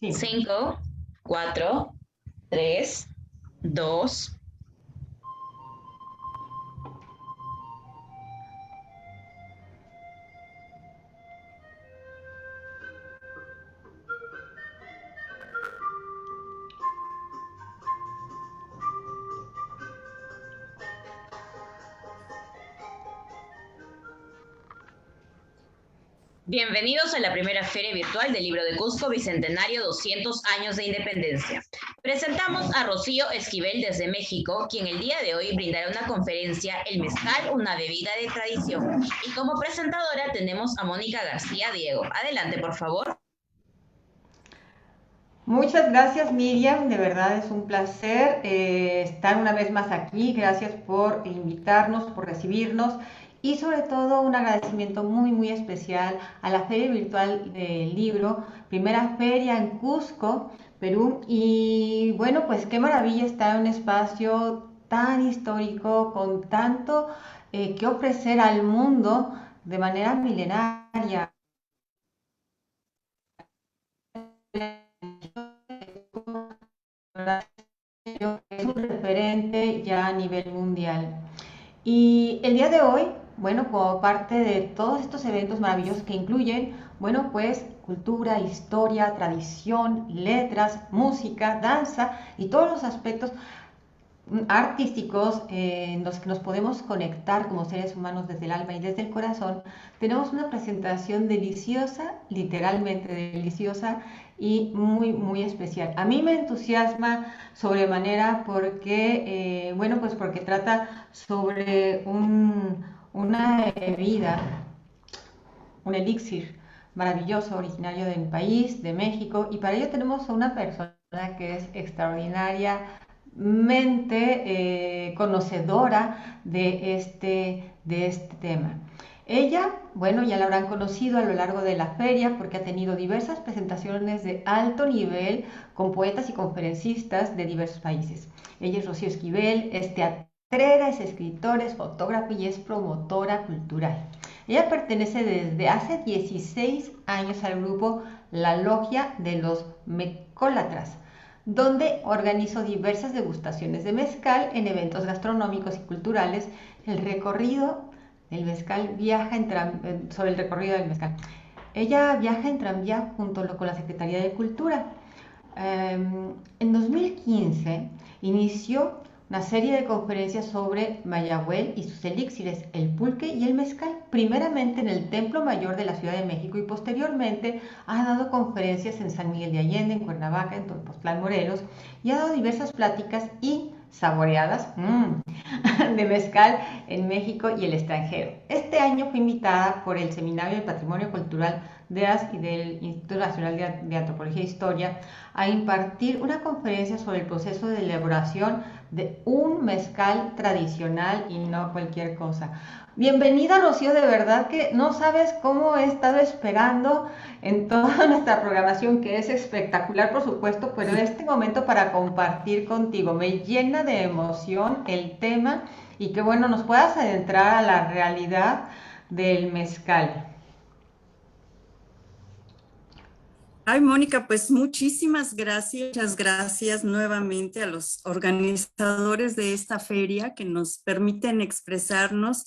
Sí. 5, 4, 3, 2. Bienvenidos a la primera Feria Virtual del Libro de Cusco Bicentenario 200 años de Independencia. Presentamos a Rocío Esquivel desde México, quien el día de hoy brindará una conferencia El Mezcal, una bebida de tradición. Y como presentadora tenemos a Mónica García Diego. Adelante, por favor. Muchas gracias, Miriam. De verdad es un placer estar una vez más aquí. Gracias por invitarnos, por recibirnos y sobre todo un agradecimiento muy, muy especial a la Feria Virtual del Libro, primera feria en Cusco, Perú. Y bueno, pues qué maravilla estar en un espacio tan histórico, con tanto que ofrecer al mundo de manera milenaria. Es un referente ya a nivel mundial. Y el día de hoy, bueno, como parte de todos estos eventos maravillosos que incluyen, bueno, pues cultura, historia, tradición, letras, música, danza y todos los aspectos artísticos en los que nos podemos conectar como seres humanos desde el alma y desde el corazón, tenemos una presentación deliciosa, literalmente deliciosa y muy, muy especial. A mí me entusiasma sobremanera porque, bueno, pues porque trata sobre una bebida, un elixir maravilloso, originario de mi país, de México, y para ello tenemos a una persona que es extraordinariamente conocedora de este tema. Ella, bueno, ya la habrán conocido a lo largo de la feria porque ha tenido diversas presentaciones de alto nivel con poetas y conferencistas de diversos países. Ella es Rocío Esquivel, es teatrera, es escritora, es fotógrafa y es promotora cultural. Ella pertenece desde hace 16 años al grupo La Logia de los Mecólatras, donde organizó diversas degustaciones de mezcal en eventos gastronómicos y culturales. El recorrido del mezcal viaja sobre el recorrido del mezcal. Ella viaja en tranvía junto con la Secretaría de Cultura. En 2015 inició una serie de conferencias sobre Mayagüel y sus elixires, el pulque y el mezcal, primeramente en el Templo Mayor de la Ciudad de México y posteriormente ha dado conferencias en San Miguel de Allende, en Cuernavaca, en Tepoztlán, Morelos, y ha dado diversas pláticas y saboreadas de mezcal en México y el extranjero. Este año fue invitada por el Seminario de Patrimonio Cultural de AS y del Instituto Nacional de Antropología e Historia a impartir una conferencia sobre el proceso de elaboración de un mezcal tradicional y no cualquier cosa. Bienvenida, Rocío, de verdad que no sabes cómo he estado esperando en toda nuestra programación, que es espectacular, por supuesto, pero este momento para compartir contigo me llena de emoción el tema y que, bueno, nos puedas adentrar a la realidad del mezcal. Ay, Mónica, pues muchas gracias nuevamente a los organizadores de esta feria que nos permiten expresarnos.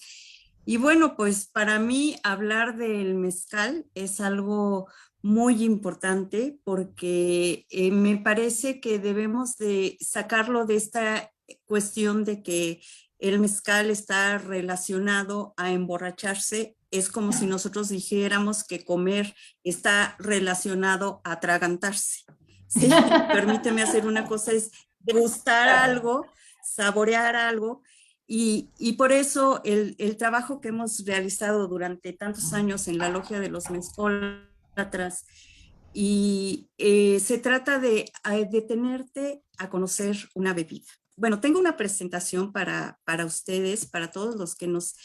Y bueno, pues para mí hablar del mezcal es algo muy importante porque me parece que debemos de sacarlo de esta cuestión de que el mezcal está relacionado a emborracharse. Es como si nosotros dijéramos que comer está relacionado a atragantarse. Sí, permíteme hacer una cosa, es degustar algo, saborear algo, por eso el trabajo que hemos realizado durante tantos años en la Logia de los Mezcólatras, se trata de detenerte a conocer una bebida. Bueno, tengo una presentación para ustedes, para todos los que nos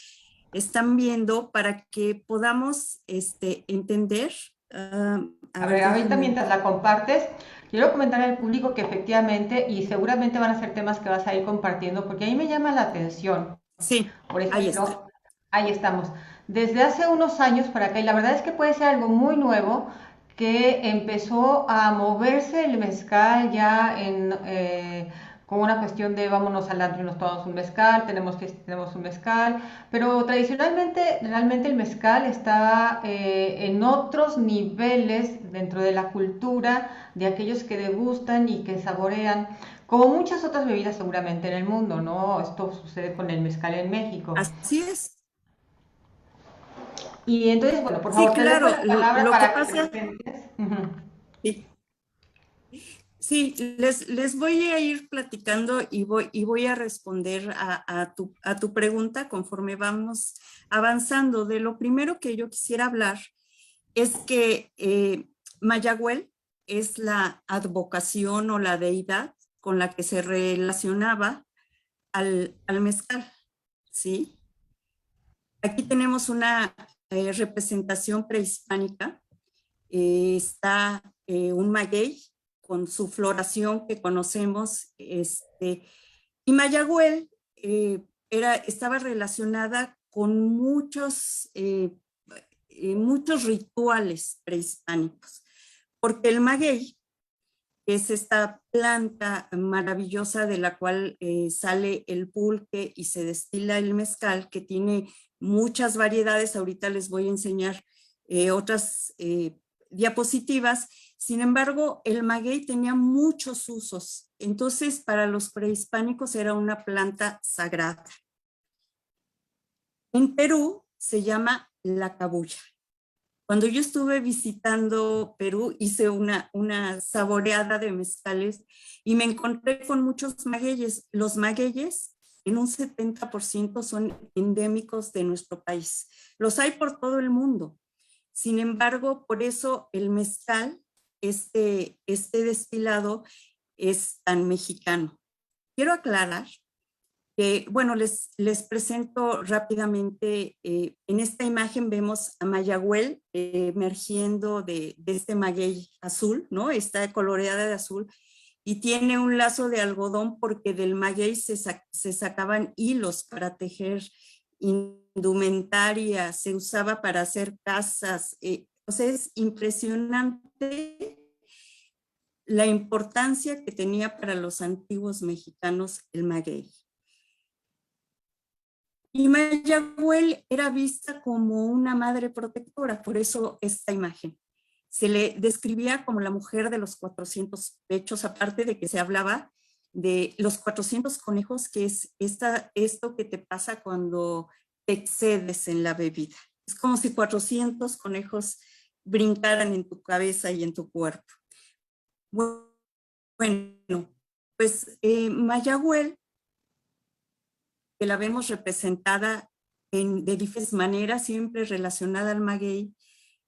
están viendo, para que podamos entender. A A ver, ver, ahorita déjenme. mientras la compartes, quiero comentar al público que efectivamente, y seguramente van a ser temas que vas a ir compartiendo, porque a mí me llama la atención. Sí, Por ahí está. ejemplo, ahí estamos. Desde hace unos años para acá, y la verdad es que puede ser algo muy nuevo, que empezó a moverse el mezcal ya con una cuestión de vámonos al antro y nos tomamos un mezcal, tenemos un mezcal, pero tradicionalmente realmente el mezcal está en otros niveles dentro de la cultura de aquellos que degustan y que saborean, como muchas otras bebidas seguramente en el mundo, ¿no? Esto sucede con el mezcal en México. Así es. Y entonces, bueno, por Sí, favor, te dejo claro. la palabra Lo que para que pasa, presentes. Ujú. sí, sí, les voy a ir platicando y voy a responder a tu pregunta conforme vamos avanzando. De lo primero que yo quisiera hablar es que Mayagüel es la advocación o la deidad con la que se relacionaba al mezcal, ¿sí? Aquí tenemos una representación prehispánica. Está un maguey con su floración que conocemos, y Mayagüel estaba relacionada con muchos rituales prehispánicos, porque el maguey es esta planta maravillosa de la cual sale el pulque y se destila el mezcal, que tiene muchas variedades. Ahorita les voy a enseñar otras diapositivas. Sin embargo, el maguey tenía muchos usos. Entonces, para los prehispánicos era una planta sagrada. En Perú se llama la cabuya. Cuando yo estuve visitando Perú, hice una saboreada de mezcales y me encontré con muchos magueyes. Los magueyes en un 70% son endémicos de nuestro país. Los hay por todo el mundo. Sin embargo, por eso el mezcal, este destilado, es tan mexicano. Quiero aclarar bueno, les presento rápidamente. En esta imagen vemos a Mayagüel emergiendo de este maguey azul, ¿no? Está coloreada de azul y tiene un lazo de algodón porque del maguey se sacaban hilos para tejer indumentaria, se usaba para hacer casas. O sea, es impresionante la importancia que tenía para los antiguos mexicanos el maguey. Y Mayagüel era vista como una madre protectora, por eso esta imagen. Se le describía como la mujer de los 400 pechos, aparte de que se hablaba de los 400 conejos, que es esto que te pasa cuando te excedes en la bebida. Es como si 400 conejos brincaran en tu cabeza y en tu cuerpo. Bueno, pues Mayagüel, que la vemos representada de diferentes maneras, siempre relacionada al maguey,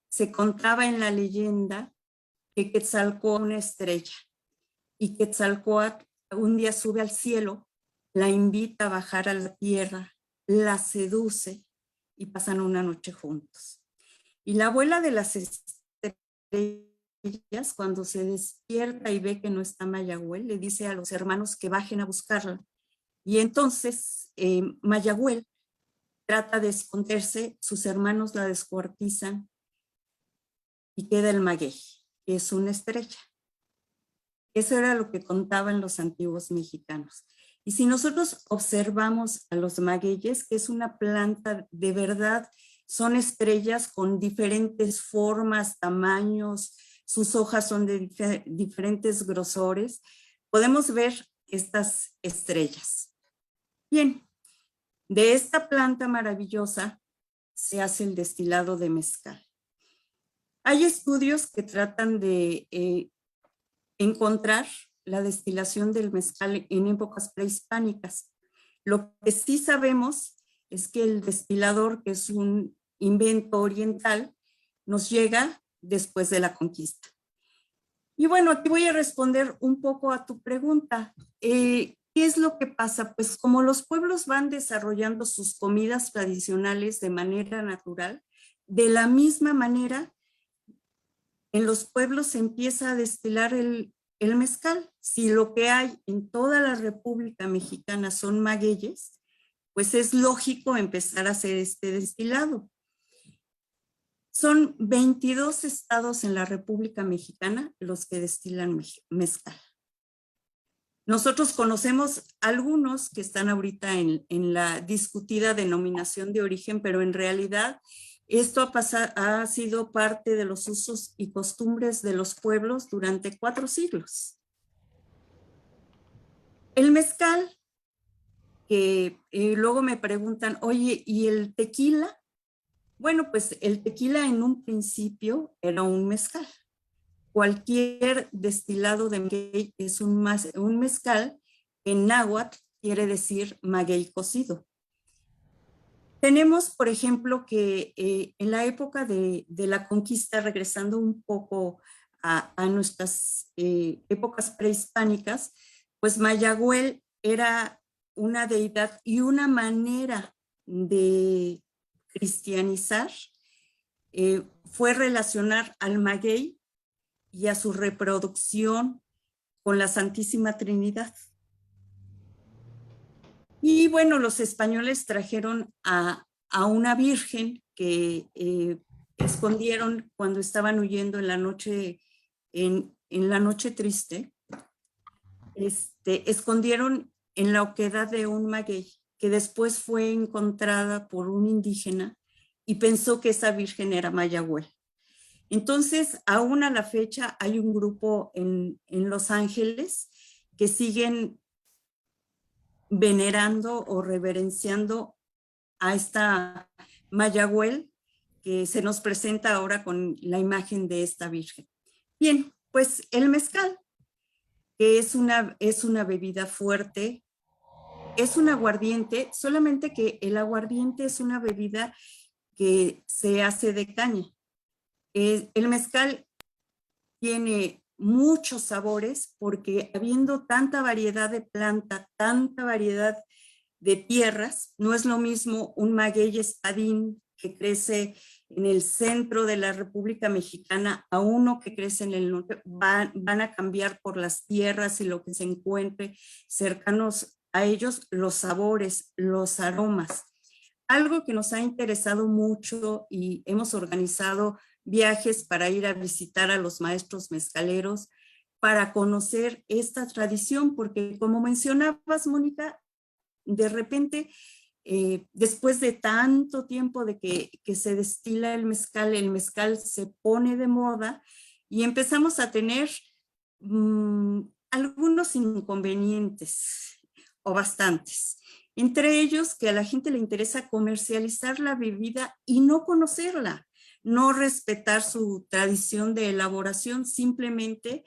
se contaba en la leyenda que Quetzalcóatl una estrella y Quetzalcóatl un día sube al cielo, la invita a bajar a la tierra, la seduce y pasan una noche juntos. Y la abuela de las estrellas, cuando se despierta y ve que no está Mayagüel, le dice a los hermanos que bajen a buscarla. Y entonces Mayagüel trata de esconderse, sus hermanos la descuartizan y queda el maguey, que es una estrella. Eso era lo que contaban los antiguos mexicanos. Y si nosotros observamos a los magueyes, que es una planta de verdad, son estrellas con diferentes formas, tamaños, sus hojas son de diferentes grosores, podemos ver estas estrellas. Bien, de esta planta maravillosa se hace el destilado de mezcal. Hay estudios que tratan de encontrar la destilación del mezcal en épocas prehispánicas. Lo que sí sabemos es que el destilador, que es un invento oriental, nos llega después de la conquista. Y bueno, aquí voy a responder un poco a tu pregunta. ¿Qué es lo que pasa? Pues como los pueblos van desarrollando sus comidas tradicionales de manera natural, de la misma manera, en los pueblos se empieza a destilar el mezcal. Si lo que hay en toda la República Mexicana son magueyes, pues es lógico empezar a hacer este destilado. Son 22 estados en la República Mexicana los que destilan mezcal. Nosotros conocemos algunos que están ahorita en la discutida denominación de origen, pero en realidad esto ha sido parte de los usos y costumbres de los pueblos durante 4 siglos. El mezcal, que luego me preguntan, oye, ¿y el tequila? Bueno, pues el tequila en un principio era un mezcal. Cualquier destilado de maguey es un mezcal, en náhuatl quiere decir maguey cocido. Tenemos, por ejemplo, que en la época de la conquista, regresando un poco a nuestras épocas prehispánicas, pues Mayagüel era una deidad y una manera de cristianizar fue relacionar al maguey y a su reproducción con la Santísima Trinidad. Y bueno, los españoles trajeron a una virgen que escondieron cuando estaban huyendo en la noche, en la noche triste. Escondieron en la oquedad de un maguey, que después fue encontrada por un indígena y pensó que esa virgen era Mayagüel. Entonces, aún a la fecha hay un grupo en Los Ángeles que siguen venerando o reverenciando a esta Mayagüel que se nos presenta ahora con la imagen de esta virgen. Bien, pues el mezcal, que es una bebida fuerte, es un aguardiente, solamente que el aguardiente es una bebida que se hace de caña. El mezcal tiene muchos sabores porque habiendo tanta variedad de planta, tanta variedad de tierras, no es lo mismo un maguey espadín que crece en el centro de la República Mexicana a uno que crece en el norte. Van a cambiar por las tierras y lo que se encuentre cercanos a ellos, los sabores, los aromas. Algo que nos ha interesado mucho y hemos organizado viajes para ir a visitar a los maestros mezcaleros, para conocer esta tradición, porque como mencionabas, Mónica, de repente, después de tanto tiempo de que se destila el mezcal se pone de moda y empezamos a tener algunos inconvenientes o bastantes. Entre ellos, que a la gente le interesa comercializar la bebida y no conocerla, no respetar su tradición de elaboración, simplemente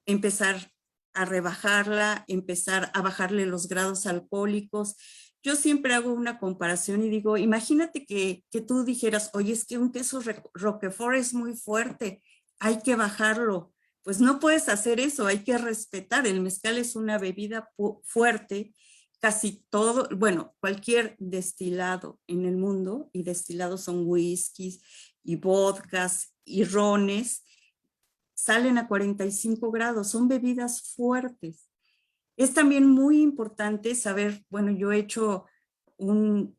empezar a rebajarla, empezar a bajarle los grados alcohólicos. Yo siempre hago una comparación y digo, imagínate que tú dijeras, oye, es que un queso Roquefort es muy fuerte, hay que bajarlo. Pues no puedes hacer eso, hay que respetar. El mezcal es una bebida fuerte, casi todo, bueno, cualquier destilado en el mundo, y destilados son whiskies y vodkas y rones, salen a 45 grados, son bebidas fuertes. Es también muy importante saber, bueno, yo he hecho un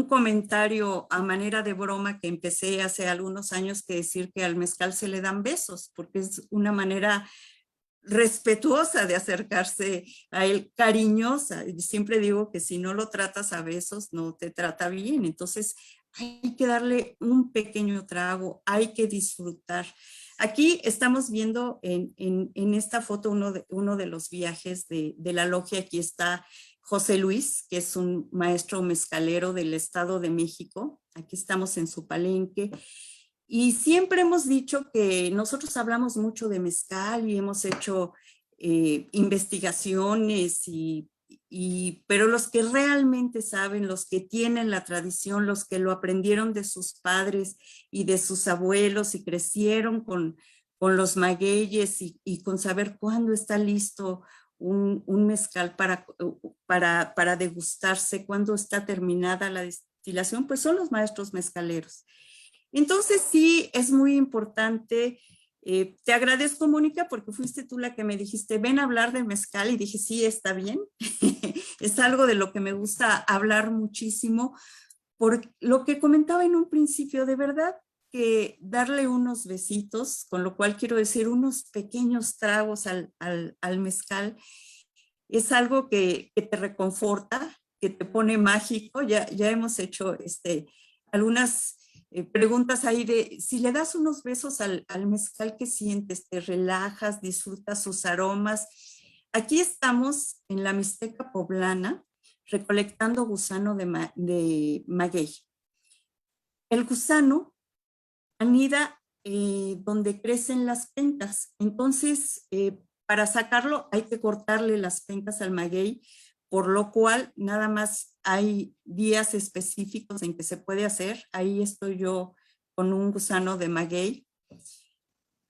comentario a manera de broma que empecé hace algunos años, que decir que al mezcal se le dan besos, porque es una manera respetuosa de acercarse a él, cariñosa. Y siempre digo que si no lo tratas a besos, no te trata bien. Entonces hay que darle un pequeño trago, hay que disfrutar. Aquí estamos viendo en esta foto uno de los viajes de la logia. Aquí está José Luis, que es un maestro mezcalero del Estado de México. Aquí estamos en su palenque. Y siempre hemos dicho que nosotros hablamos mucho de mezcal y hemos hecho investigaciones, pero los que realmente saben, los que tienen la tradición, los que lo aprendieron de sus padres y de sus abuelos y crecieron con los magueyes y con saber cuándo está listo un mezcal para degustarse, cuándo está terminada la destilación, pues son los maestros mezcaleros. Entonces sí, es muy importante. Te agradezco, Mónica, porque fuiste tú la que me dijiste, ven a hablar de mezcal, y dije, sí, está bien. Es algo de lo que me gusta hablar muchísimo, por lo que comentaba en un principio, de verdad que darle unos besitos, con lo cual quiero decir unos pequeños tragos al mezcal, es algo que te reconforta, que te pone mágico. Ya hemos hecho algunas preguntas ahí de si le das unos besos al mezcal, ¿qué sientes? ¿Te relajas? ¿Disfrutas sus aromas? Aquí estamos en la Mixteca Poblana recolectando gusano de maguey. El gusano anida donde crecen las pencas. Entonces, para sacarlo hay que cortarle las pencas al maguey, por lo cual nada más hay días específicos en que se puede hacer. Ahí estoy yo con un gusano de maguey.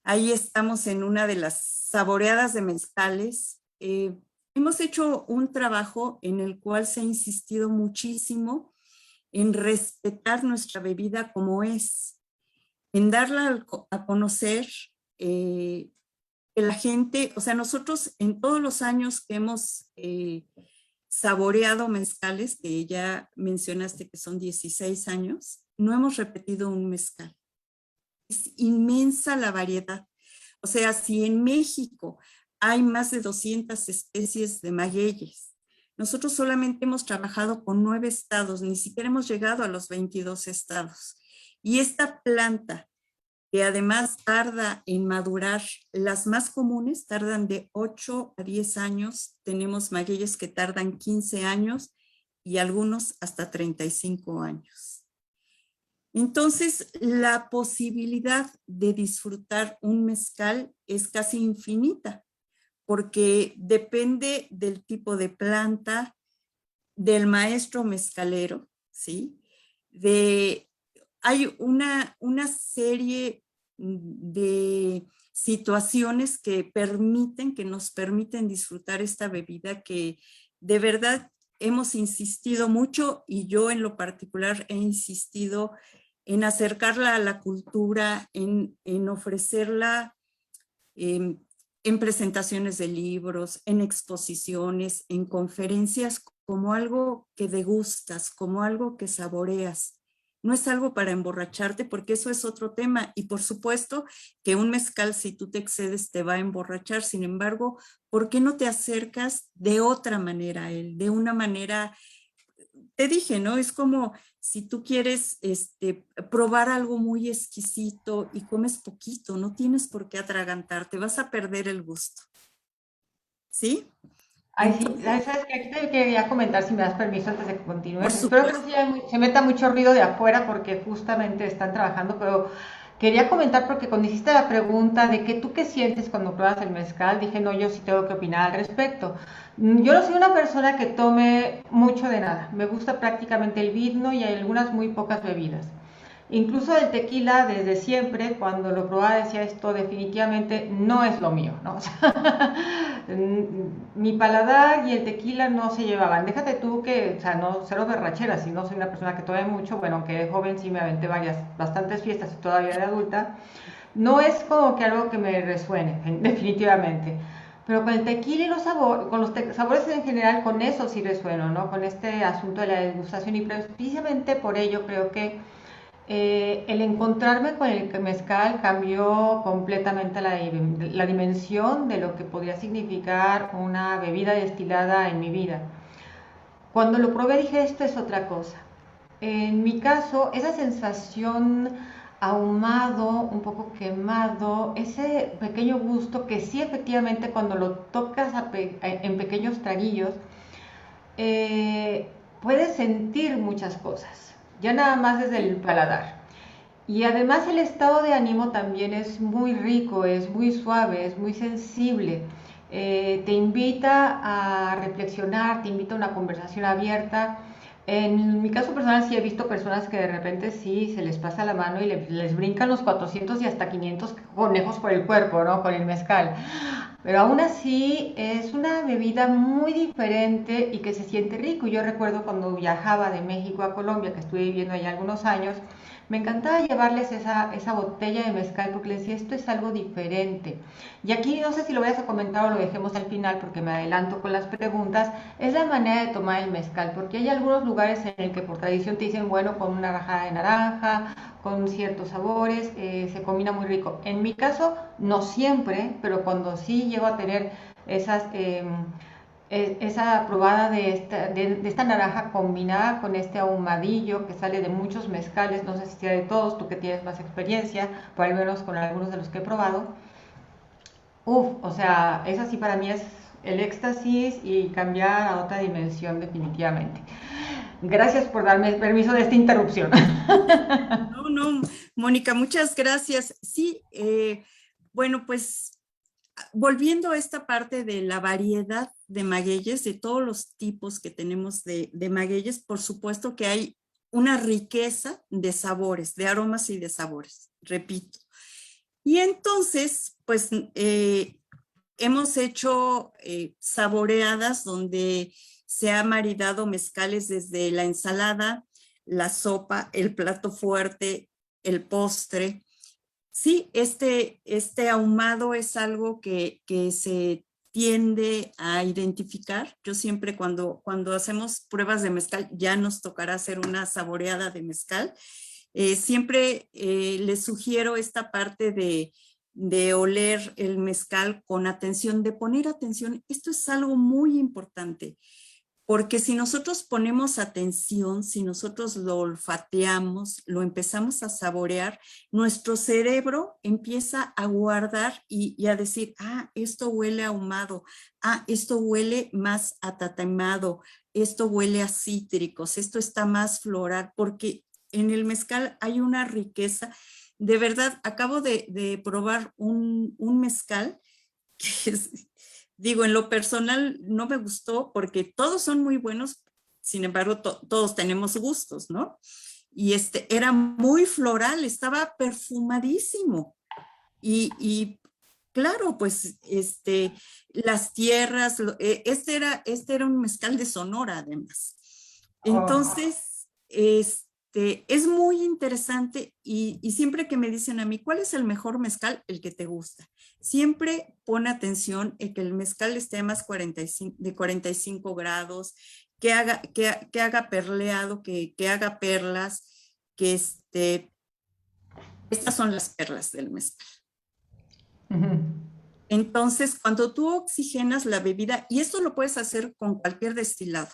Ahí estamos en una de las saboreadas de mezcales. Hemos hecho un trabajo en el cual se ha insistido muchísimo en respetar nuestra bebida como es, en darla a conocer, que la gente, o sea, nosotros en todos los años que hemos saboreado mezcales, que ya mencionaste que son 16 años, no hemos repetido un mezcal. Es inmensa la variedad. O sea, si en México hay más de 200 especies de magueyes, nosotros solamente hemos trabajado con 9 estados, ni siquiera hemos llegado a los 22 estados. Y esta planta, que además tarda en madurar, las más comunes tardan de 8 a 10 años, tenemos magueyes que tardan 15 años y algunos hasta 35 años. Entonces, la posibilidad de disfrutar un mezcal es casi infinita, porque depende del tipo de planta, del maestro mezcalero, ¿sí? Hay una serie de situaciones que nos permiten disfrutar esta bebida que de verdad hemos insistido mucho, y yo en lo particular he insistido en acercarla a la cultura, en ofrecerla en presentaciones de libros, en exposiciones, en conferencias, como algo que degustas, como algo que saboreas. No es algo para emborracharte, porque eso es otro tema. Y por supuesto que un mezcal, si tú te excedes, te va a emborrachar. Sin embargo, ¿por qué no te acercas de otra manera a él? De una manera, te dije, ¿no? Es como si tú quieres probar algo muy exquisito y comes poquito, no tienes por qué atragantarte, vas a perder el gusto. ¿Sí? Ay, sí, Entonces, ¿sabes qué? Aquí te quería comentar, si me das permiso antes de que por continúes. Espero que no supuesto. se meta mucho ruido de afuera porque justamente están trabajando, pero quería comentar porque cuando hiciste la pregunta de que tú qué sientes cuando pruebas el mezcal, dije, no, yo sí tengo que opinar al respecto. Yo no soy una persona que tome mucho de nada. Me gusta prácticamente el vino y hay algunas muy pocas bebidas. Incluso el tequila, desde siempre, cuando lo probaba decía esto definitivamente no es lo mío, ¿no? O sea, mi paladar y el tequila no se llevaban. Déjate tú que, o sea, no cero berrachera, si no soy una persona que tome mucho, bueno, aunque de joven sí me aventé bastantes fiestas y todavía de adulta, no es como que algo que me resuene, definitivamente. Pero con el tequila y con los sabores en general, con eso sí resueno, ¿no? Con este asunto de la degustación y precisamente por ello creo que el encontrarme con el mezcal cambió completamente la dimensión de lo que podría significar una bebida destilada en mi vida. Cuando lo probé dije, esto es otra cosa. En mi caso, esa sensación ahumado, un poco quemado, ese pequeño gusto que sí efectivamente cuando lo tocas en pequeños traguillos, puedes sentir muchas cosas, ya nada más desde el paladar. Y además el estado de ánimo también es muy rico, es muy suave, es muy sensible. Te invita a reflexionar, te invita a una conversación abierta. En mi caso personal sí he visto personas que de repente sí se les pasa la mano y les brincan los 400 y hasta 500 conejos por el cuerpo, ¿no? Con el mezcal. Pero aún así es una bebida muy diferente y que se siente rico. Yo recuerdo cuando viajaba de México a Colombia, que estuve viviendo allá algunos años, Me encantaba llevarles esa botella de mezcal porque les decía, esto es algo diferente. Y aquí no sé si lo vayas a comentar o lo dejemos al final porque me adelanto con las preguntas, es la manera de tomar el mezcal, porque hay algunos lugares en el que por tradición te dicen, bueno, con una rajada de naranja, con ciertos sabores, se combina muy rico. En mi caso, no siempre, pero cuando sí llego a tener esas... esa probada de esta naranja combinada con este ahumadillo que sale de muchos mezcales, no sé si sea de todos, tú que tienes más experiencia, por al menos con algunos de los que he probado. Uf, o sea, eso sí para mí es el éxtasis y cambiar a otra dimensión definitivamente. Gracias por darme el permiso de esta interrupción. No, no, Mónica, muchas gracias. Sí, bueno, pues volviendo a esta parte de la variedad de magueyes, de todos los tipos que tenemos de magueyes, por supuesto que hay una riqueza de sabores, de aromas y de sabores, repito. Y entonces, pues hemos hecho saboreadas donde se ha maridado mezcales desde la ensalada, la sopa, el plato fuerte, el postre. Sí, este ahumado es algo que se tiende a identificar. Yo siempre cuando hacemos pruebas de mezcal, ya nos tocará hacer una saboreada de mezcal. Siempre les sugiero esta parte de oler el mezcal con atención, de poner atención. Esto es algo muy importante. Porque si nosotros ponemos atención, si nosotros lo olfateamos, lo empezamos a saborear, nuestro cerebro empieza a guardar y a decir, ah, esto huele ahumado, ah, esto huele más atatemado, esto huele a cítricos, esto está más floral, porque en el mezcal hay una riqueza. De verdad, acabo de probar un mezcal que es, digo, en lo personal no me gustó porque todos son muy buenos, sin embargo, todos tenemos gustos, ¿no? Y era muy floral, estaba perfumadísimo. Y claro, pues las tierras, este era un mezcal de Sonora además. Oh. Entonces, es muy interesante y siempre que me dicen a mí, ¿cuál es el mejor mezcal? El que te gusta. Siempre pon atención en que el mezcal esté a más 45, de 45 grados, que haga perleado, que haga perlas, que estas son las perlas del mezcal. Ujú. Entonces, cuando tú oxigenas la bebida, y esto lo puedes hacer con cualquier destilado,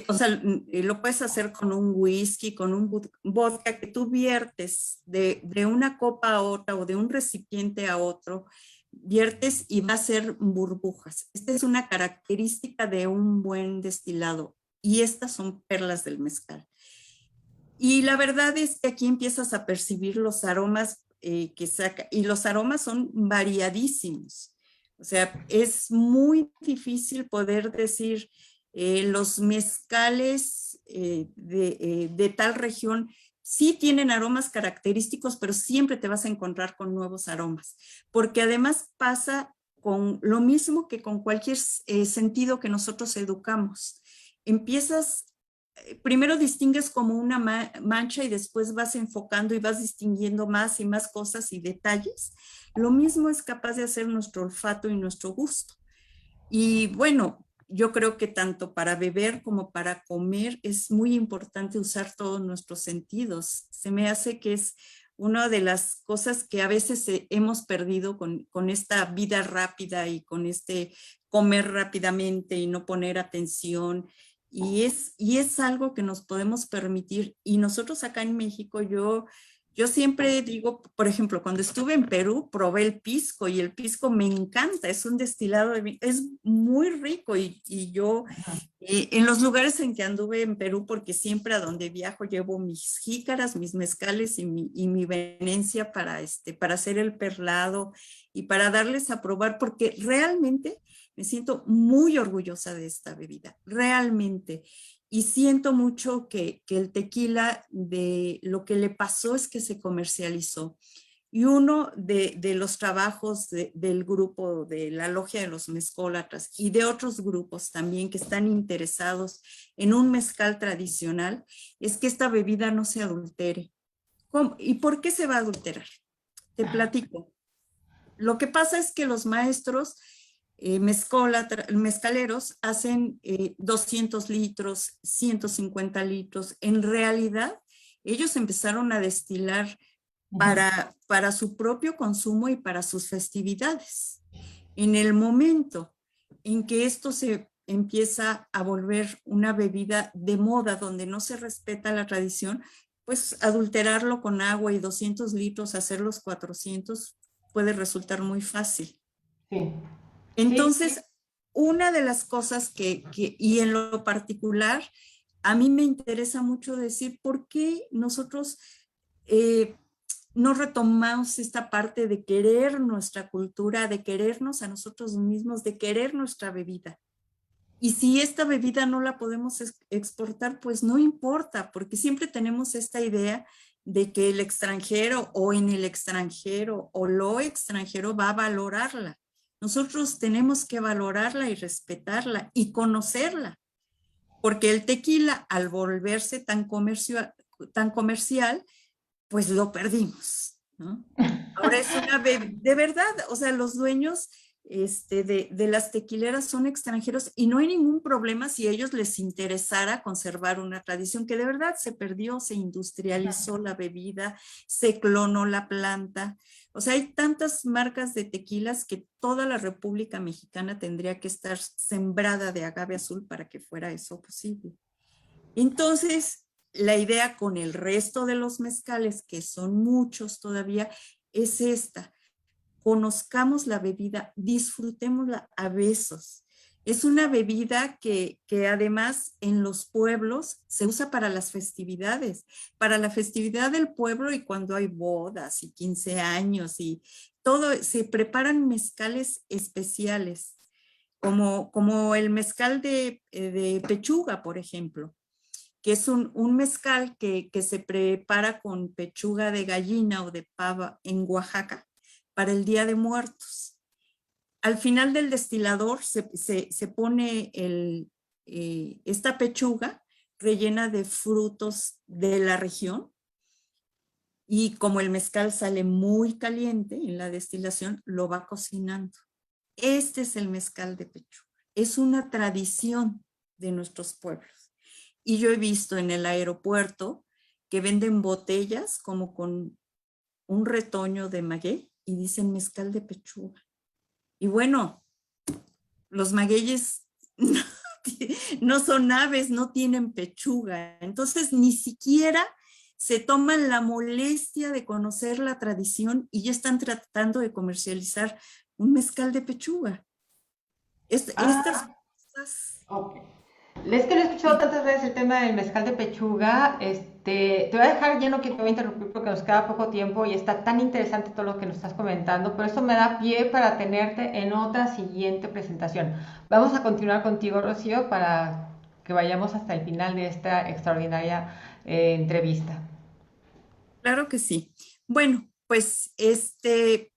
o sea, lo puedes hacer con un whisky, con un vodka que tú viertes de una copa a otra o de un recipiente a otro, viertes y va a ser burbujas. Esta es una característica de un buen destilado y estas son perlas del mezcal. Y la verdad es que aquí empiezas a percibir los aromas que saca, y los aromas son variadísimos. O sea, es muy difícil poder decir los mezcales de tal región sí tienen aromas característicos, pero siempre te vas a encontrar con nuevos aromas, porque además pasa con lo mismo que con cualquier sentido que nosotros educamos. Empiezas primero distingues como una mancha y después vas enfocando y vas distinguiendo más y más cosas y detalles. Lo mismo es capaz de hacer nuestro olfato y nuestro gusto. Y bueno, yo creo que tanto para beber como para comer es muy importante usar todos nuestros sentidos. Se me hace que es una de las cosas que a veces hemos perdido con esta vida rápida y con comer rápidamente y no poner atención. Y es algo que nos podemos permitir. Y nosotros acá en México, yo siempre digo, por ejemplo, cuando estuve en Perú, probé el pisco y el pisco me encanta, es un destilado, es muy rico y yo en los lugares en que anduve en Perú, porque siempre a donde viajo llevo mis jícaras, mis mezcales y mi venencia para hacer el perlado y para darles a probar, porque realmente me siento muy orgullosa de esta bebida, realmente. Y siento mucho que el tequila, de lo que le pasó es que se comercializó. Y uno de los trabajos del grupo de la Logia de los Mezcólatras y de otros grupos también que están interesados en un mezcal tradicional es que esta bebida no se adultere. ¿Cómo? ¿Y por qué se va a adulterar? Te platico. Lo que pasa es que los maestros mezcaleros hacen 200 litros, 150 litros. En realidad, ellos empezaron a destilar para su propio consumo y para sus festividades. En el momento en que esto se empieza a volver una bebida de moda donde no se respeta la tradición, pues adulterarlo con agua y 200 litros, hacer los 400 puede resultar muy fácil. Sí. Entonces, Sí. una de las cosas y en lo particular, a mí me interesa mucho decir por qué nosotros no retomamos esta parte de querer nuestra cultura, de querernos a nosotros mismos, de querer nuestra bebida. Y si esta bebida no la podemos exportar, pues no importa, porque siempre tenemos esta idea de que el extranjero o en el extranjero o lo extranjero va a valorarla. Nosotros tenemos que valorarla y respetarla y conocerla, porque el tequila, al volverse tan comercial, pues lo perdimos, ¿no? Ahora es una bebida, de verdad, o sea, los dueños de las tequileras son extranjeros y no hay ningún problema si a ellos les interesara conservar una tradición que de verdad se perdió, se industrializó la bebida, se clonó la planta. O sea, hay tantas marcas de tequilas que toda la República Mexicana tendría que estar sembrada de agave azul para que fuera eso posible. Entonces, la idea con el resto de los mezcales, que son muchos todavía, es esta. Conozcamos la bebida, disfrutémosla a besos. Es una bebida que además en los pueblos se usa para las festividades, para la festividad del pueblo y cuando hay bodas y 15 años y todo, se preparan mezcales especiales, como el mezcal de pechuga, por ejemplo, que es un mezcal que se prepara con pechuga de gallina o de pava en Oaxaca para el Día de Muertos. Al final del destilador se pone esta pechuga rellena de frutos de la región y como el mezcal sale muy caliente en la destilación, lo va cocinando. Este es el mezcal de pechuga. Es una tradición de nuestros pueblos. Y yo he visto en el aeropuerto que venden botellas como con un retoño de maguey y dicen mezcal de pechuga. Y bueno, los magueyes no son aves, no tienen pechuga. Entonces ni siquiera se toman la molestia de conocer la tradición y ya están tratando de comercializar un mezcal de pechuga. Estas cosas... Ok. Es que lo he escuchado tantas veces el tema del mezcal de pechuga. Te voy a dejar, ya no quiero interrumpir porque nos queda poco tiempo y está tan interesante todo lo que nos estás comentando, pero eso me da pie para tenerte en otra siguiente presentación. Vamos a continuar contigo, Rocío, para que vayamos hasta el final de esta extraordinaria entrevista. Claro que sí. Bueno, pues eh,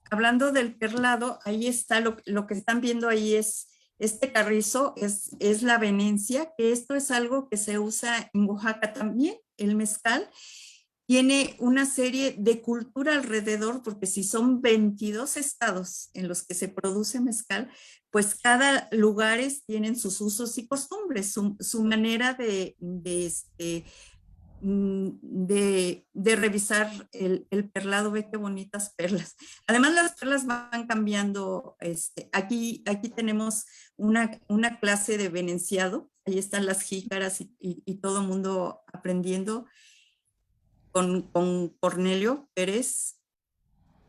hablando del perlado, ahí está lo que están viendo ahí es este carrizo, es la venencia, que esto es algo que se usa en Oaxaca también, el mezcal. Tiene una serie de cultura alrededor, porque si son 22 estados en los que se produce mezcal, pues cada lugares tienen sus usos y costumbres, su manera de revisar el perlado. Ve qué bonitas perlas. Además, las perlas van cambiando. Aquí tenemos una clase de venenciado. Ahí están las jícaras y todo el mundo aprendiendo con Cornelio Pérez.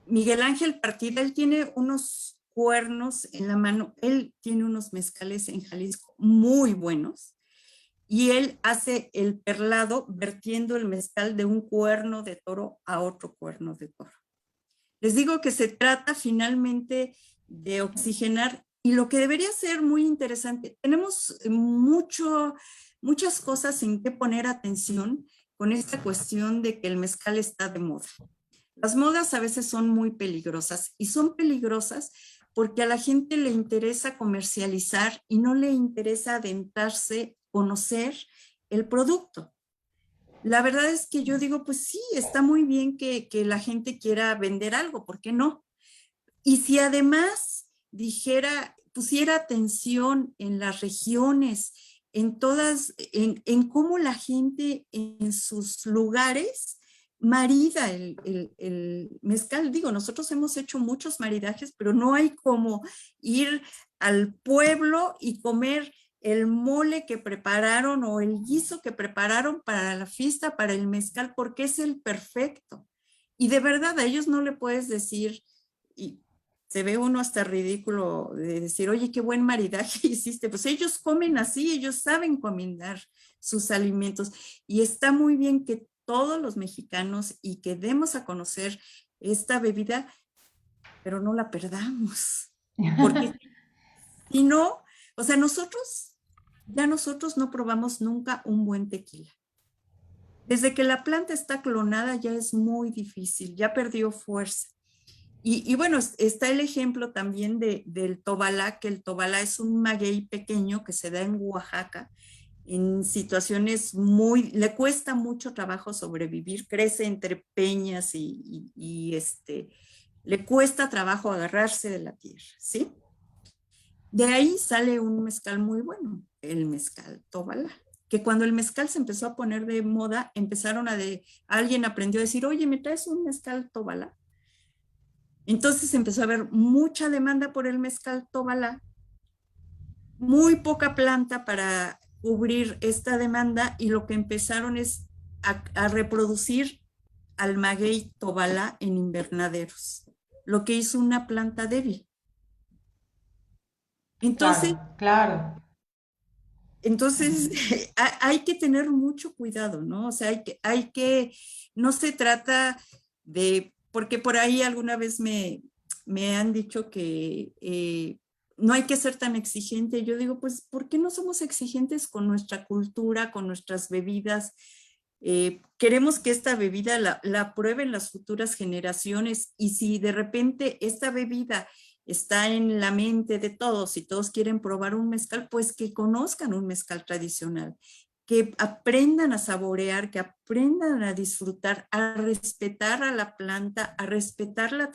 Miguel Ángel Partida, él tiene unos cuernos en la mano. Él tiene unos mezcales en Jalisco muy buenos. Y él hace el perlado vertiendo el mezcal de un cuerno de toro a otro cuerno de toro. Les digo que se trata finalmente de oxigenar y lo que debería ser muy interesante, tenemos muchas cosas en que poner atención con esta cuestión de que el mezcal está de moda. Las modas a veces son muy peligrosas y son peligrosas porque a la gente le interesa comercializar y no le interesa adentrarse, conocer el producto. La verdad es que yo digo, pues sí, está muy bien que la gente quiera vender algo, ¿por qué no? Y si además pusiera atención en las regiones, en cómo la gente en sus lugares marida el mezcal. Digo, nosotros hemos hecho muchos maridajes, pero no hay como ir al pueblo y comer el mole que prepararon o el guiso que prepararon para la fiesta, para el mezcal, porque es el perfecto. Y de verdad, a ellos no le puedes decir, y se ve uno hasta ridículo de decir, oye, qué buen maridaje hiciste. Pues ellos comen así, ellos saben combinar sus alimentos. Y está muy bien que todos los mexicanos y que demos a conocer esta bebida, pero no la perdamos. Porque si no, o sea, nosotros no probamos nunca un buen tequila. Desde que la planta está clonada ya es muy difícil, ya perdió fuerza. Y bueno, está el ejemplo también del tobalá, que el tobalá es un maguey pequeño que se da en Oaxaca, en situaciones le cuesta mucho trabajo sobrevivir, crece entre peñas le cuesta trabajo agarrarse de la tierra, ¿sí? De ahí sale un mezcal muy bueno, el mezcal tobalá, que cuando el mezcal se empezó a poner de moda, alguien aprendió a decir, oye, ¿me traes un mezcal tobalá? Entonces empezó a haber mucha demanda por el mezcal tobalá, muy poca planta para cubrir esta demanda y lo que empezaron es a reproducir al maguey tobalá en invernaderos, lo que hizo una planta débil. Entonces, Claro, claro. entonces hay que tener mucho cuidado, ¿no? O sea, no se trata porque por ahí alguna vez me han dicho que no hay que ser tan exigente. Yo digo, pues, ¿por qué no somos exigentes con nuestra cultura, con nuestras bebidas? Queremos que esta bebida la prueben las futuras generaciones y si de repente esta bebida está en la mente de todos y todos quieren probar un mezcal, pues que conozcan un mezcal tradicional, que aprendan a saborear, que aprendan a disfrutar, a respetar a la planta, a respetar la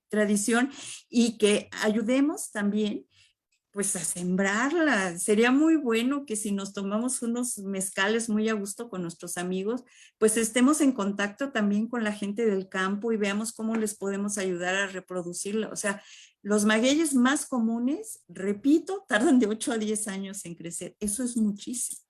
tradición y que ayudemos también pues a sembrarla. Sería muy bueno que si nos tomamos unos mezcales muy a gusto con nuestros amigos, pues estemos en contacto también con la gente del campo y veamos cómo les podemos ayudar a reproducirla. O sea, los magueyes más comunes, repito, tardan de 8 a 10 años en crecer. Eso es muchísimo.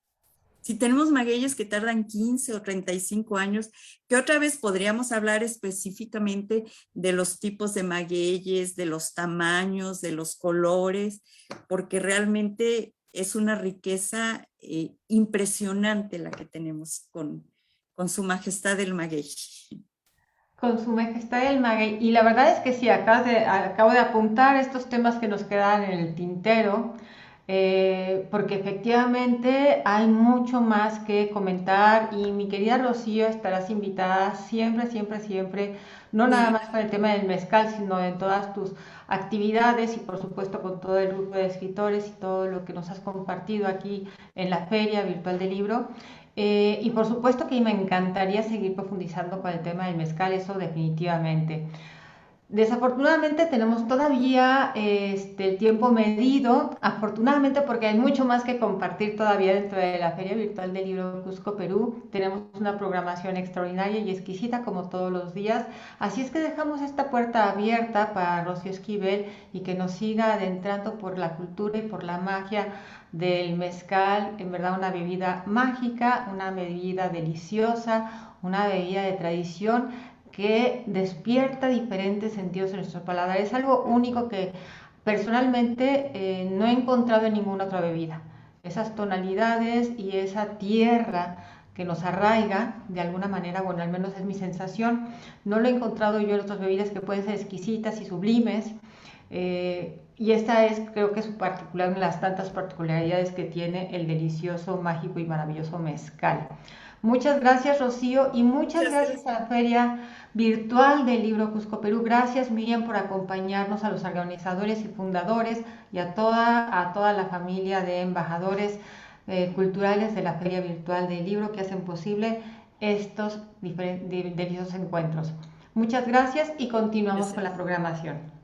Si tenemos magueyes que tardan 15 o 35 años, que otra vez podríamos hablar específicamente de los tipos de magueyes, de los tamaños, de los colores, porque realmente es una riqueza impresionante la que tenemos con su majestad el maguey. Con su majestad el maguey. Y la verdad es que sí, acabo de apuntar estos temas que nos quedan en el tintero, porque efectivamente hay mucho más que comentar y mi querida Rocío estarás invitada siempre, siempre, siempre, no nada Sí. más con el tema del mezcal, sino en todas tus actividades y por supuesto con todo el grupo de escritores y todo lo que nos has compartido aquí en la Feria Virtual del Libro. Y por supuesto que me encantaría seguir profundizando con el tema del mezcal, eso definitivamente. Desafortunadamente tenemos todavía el tiempo medido, afortunadamente porque hay mucho más que compartir todavía dentro de la Feria Virtual del Libro Cusco Perú. Tenemos una programación extraordinaria y exquisita como todos los días, así es que dejamos esta puerta abierta para Rocío Esquivel y que nos siga adentrando por la cultura y por la magia del mezcal, en verdad una bebida mágica, una bebida deliciosa, una bebida de tradición que despierta diferentes sentidos en nuestro paladar. Es algo único que personalmente no he encontrado en ninguna otra bebida. Esas tonalidades y esa tierra que nos arraiga de alguna manera, bueno, al menos es mi sensación, no lo he encontrado yo en otras bebidas que pueden ser exquisitas y sublimes. Y esta es, creo que su particular, una de las tantas particularidades que tiene el delicioso, mágico y maravilloso mezcal. Muchas gracias, Rocío, y muchas Muchas gracias a la Feria Virtual del Libro Cusco Perú. Gracias, Miriam, por acompañarnos, a los organizadores y fundadores y a toda la familia de embajadores culturales de la Feria Virtual del Libro que hacen posible estos deliciosos encuentros. Muchas gracias y continuamos con la programación.